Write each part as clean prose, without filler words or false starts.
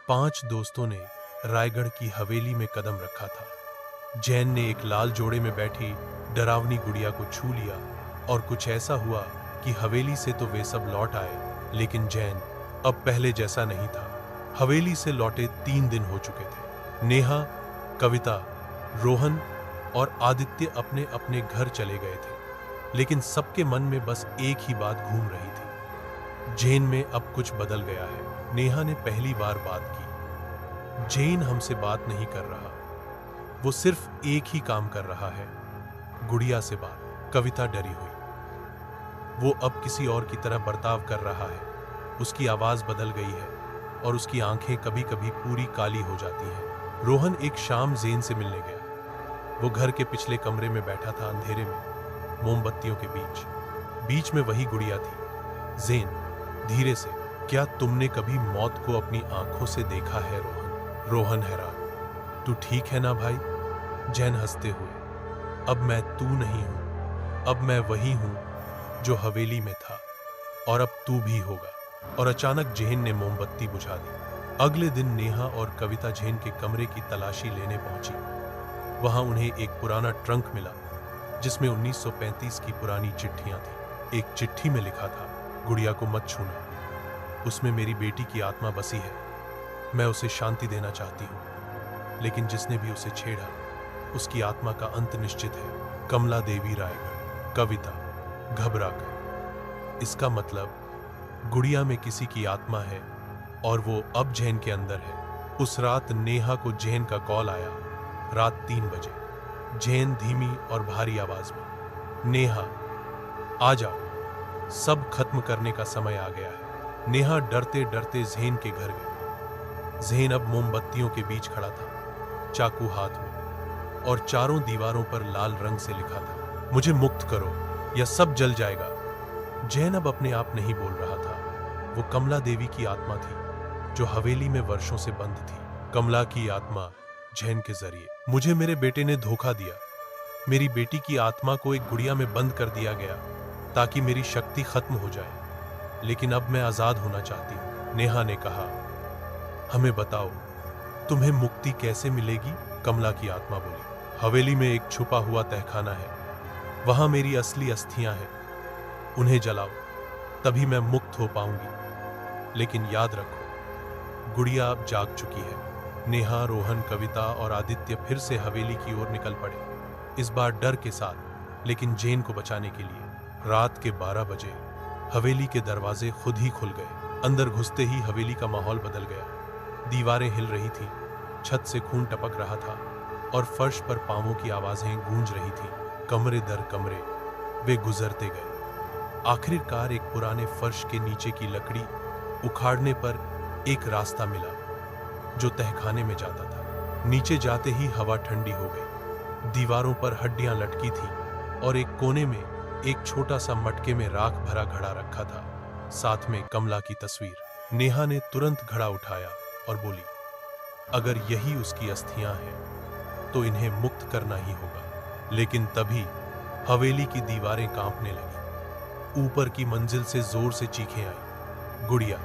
5 दोस्तों ने रायगढ़ की हवेली में कदम रखा था। जैन ने एक लाल जोड़े में बैठी डरावनी गुड़िया को छू लिया और कुछ ऐसा हुआ कि हवेली से तो वे सब लौट आए, लेकिन जैन अब पहले जैसा नहीं था। हवेली से लौटे 3 दिन हो चुके थे। नेहा, कविता, रोहन और आदित्य अपने अपने घर चले गए थे, लेकिन सबके मन में बस एक ही बात घूम रही थी। जैन में अब कुछ बदल गया है। नेहा ने पहली बार बात की। जैन हमसे बात नहीं कर रहा, वो सिर्फ एक ही काम कर रहा है, गुड़िया से बात। कविता डरी हुई। वो अब किसी और की तरह बर्ताव कर रहा है। उसकी आवाज बदल गई है और उसकी आंखें कभी कभी पूरी काली हो जाती हैं। रोहन एक शाम जैन से मिलने गया। वो घर के पिछले कमरे में बैठा था, अंधेरे में, मोमबत्तियों के बीच में वही गुड़िया थी। जैन धीरे से, क्या तुमने कभी मौत को अपनी आंखों से देखा है रोहन? रोहन हैरान, तू ठीक है ना भाई? जैन हंसते हुए, अब मैं तू नहीं हूं, अब मैं वही हूं जो हवेली में था, और अब तू भी होगा। और अचानक जैन ने मोमबत्ती बुझा दी। अगले दिन नेहा और कविता जैन के कमरे की तलाशी लेने पहुंची। वहां उन्हें एक पुराना ट्रंक मिला जिसमें 1935 की पुरानी चिट्ठियां थी। एक चिट्ठी में लिखा था, गुड़िया को मत छूना, उसमें मेरी बेटी की आत्मा बसी है। मैं उसे शांति देना चाहती हूं, लेकिन जिसने भी उसे छेड़ा उसकी आत्मा का अंत निश्चित है। कमला देवी, रायगढ़। कविता घबराकर, इसका मतलब गुड़िया में किसी की आत्मा है और वो अब जैन के अंदर है। उस रात नेहा को जैन का कॉल आया, रात 3 बजे। जैन धीमी और भारी आवाज में, नेहा आ जाओ, सब खत्म करने का समय आ गया है। नेहा डरते डरते जैन के घर गई। जैन अब मोमबत्तियों के बीच खड़ा था, चाकू हाथ में, और चारों दीवारों पर लाल रंग से लिखा था, मुझे मुक्त करो या सब जल जाएगा। जैन अब अपने आप नहीं बोल रहा था। वो कमला देवी की आत्मा थी जो हवेली में वर्षों से बंद थी। कमला की आत्मा जैन के जरिए, मुझे मेरे बेटे ने धोखा दिया। मेरी बेटी की आत्मा को एक गुड़िया में बंद कर दिया गया ताकि मेरी शक्ति खत्म हो जाए, लेकिन अब मैं आजाद होना चाहती हूं। नेहा ने कहा, हमें बताओ, तुम्हें मुक्ति कैसे मिलेगी? कमला की आत्मा बोली, हवेली में एक छुपा हुआ तहखाना है, वहां मेरी असली अस्थियां हैं, उन्हें जलाओ, तभी मैं मुक्त हो पाऊंगी। लेकिन याद रखो, गुड़िया अब जाग चुकी है। नेहा, रोहन, कविता और आदित्य फिर से हवेली की ओर निकल पड़े, इस बार डर के साथ, लेकिन जैन को बचाने के लिए। रात के 12 बजे हवेली के दरवाजे खुद ही खुल गए। अंदर घुसते ही हवेली का माहौल बदल गया। दीवारें हिल रही थीं, छत से खून टपक रहा था और फर्श पर पांवों की आवाजें गूंज रही थीं। कमरे दर कमरे वे गुजरते गए। आखिरकार एक पुराने फर्श के नीचे की लकड़ी उखाड़ने पर एक रास्ता मिला जो तहखाने में जाता था। नीचे जाते ही हवा ठंडी हो गई। दीवारों पर हड्डियां लटकी थीं और एक कोने में एक छोटा सा मटके में राख भरा घड़ा रखा था, साथ में कमला की तस्वीर। नेहा ने तुरंत घड़ा उठाया और बोली, अगर यही उसकी अस्थियां हैं तो इन्हें मुक्त करना ही होगा। लेकिन तभी हवेली की दीवारें कांपने लगी। ऊपर की मंजिल से जोर से चीखें आई। गुड़िया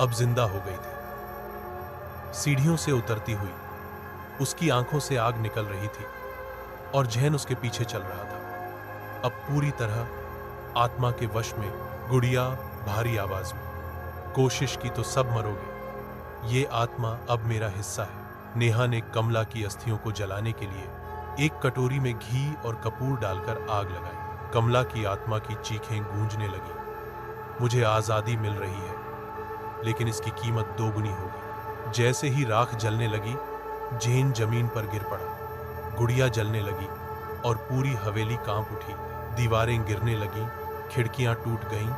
अब जिंदा हो गई थी। सीढ़ियों से उतरती हुई उसकी आंखों से आग निकल रही थी और जैन उसके पीछे चल रहा था, अब पूरी तरह आत्मा के वश में। गुड़िया भारी आवाज में, कोशिश की तो सब मरोगे, ये आत्मा अब मेरा हिस्सा है। नेहा ने कमला की अस्थियों को जलाने के लिए एक कटोरी में घी और कपूर डालकर आग लगाई। कमला की आत्मा की चीखें गूंजने लगी, मुझे आजादी मिल रही है, लेकिन इसकी कीमत 2 गुनी होगी। जैसे ही राख जलने लगी, जैन जमीन पर गिर पड़ा। गुड़िया जलने लगी और पूरी हवेली कांप उठी। दीवारें गिरने लगीं, खिड़कियां टूट गईं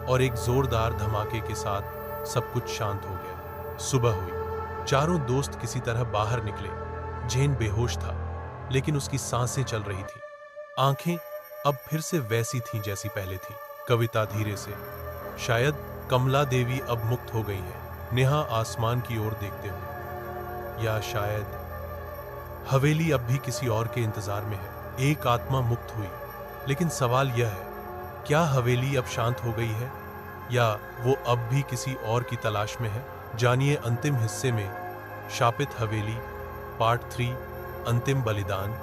और एक जोरदार धमाके के साथ सब कुछ शांत हो गया। सुबह हुई। चारों दोस्त किसी तरह बाहर निकले। जैन बेहोश था, लेकिन उसकी सांसें चल रही थीं। आंखें अब फिर से वैसी थीं जैसी पहले थी। कविता धीरे से, शायद कमला देवी अब मुक्त हो गई है। नेहा आसमान की ओर देखते हुए, या शायद हवेली अब भी किसी और के इंतजार में है। एक आत्मा मुक्त हुई, लेकिन सवाल यह है, क्या हवेली अब शांत हो गई है या वो अब भी किसी और की तलाश में है? जानिए अंतिम हिस्से में शापित हवेली पार्ट 3 अंतिम बलिदान